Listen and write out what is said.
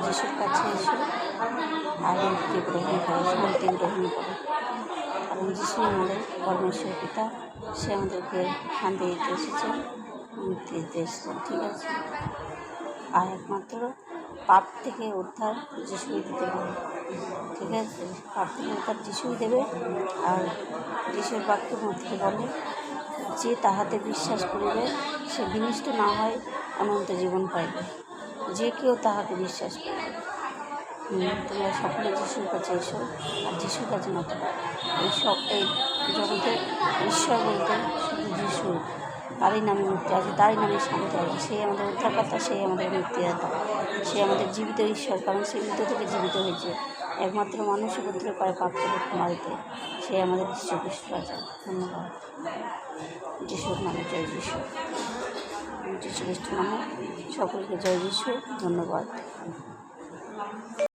যিশুর কাছে এসো আর মুক্তি গ্রহণ করো, শান্তি গ্রহণ করো। কারণ যিশু আমাদের পরমেশ্বর পিতা, সে আমাদেরকে শান্তি দিতে এসেছেন, মুক্তি দিতে এসেছেন। ঠিক আছে, আর একমাত্র পাপ থেকে উদ্ধার যিশুই দিতে পারে। ঠিক আছে, পাপ থেকে উদ্ধার যিশুই দেবে। আর যিশুর বাক্যের মধ্যে বলে যে তাহাতে বিশ্বাস করিবে সে বিনষ্ট না হয়, অনন্ত জীবন পাইবে। যে কেউ তাহাকে বিশ্বাস করবে। তোমরা সকলে যিশুর কাছে এসো আর যিশুর কাছে মতো এই জগতের ঈশ্বর বলতে শুধু যিশু, তারই নামে মুক্তি আছে, তারই নামে শান্তি আছে। সে আমাদের উদ্ধারকর্তা, সেই আমাদের মুক্তিদাতা, সে আমাদের জীবিত ঈশ্বর। কারণ সে মৃত থেকে জীবিত হয়েছে, একমাত্র মানুষ পুত্র পায় পাপ থেকে ক্ষমা দিতে। সে আমাদের যীশু খ্রিস্ট রাজা। ধন্যবাদ। যিশুর নামে জয় যিশু। যীশু খ্রিস্ট নামে সকলকে জয় যিশু। ধন্যবাদ।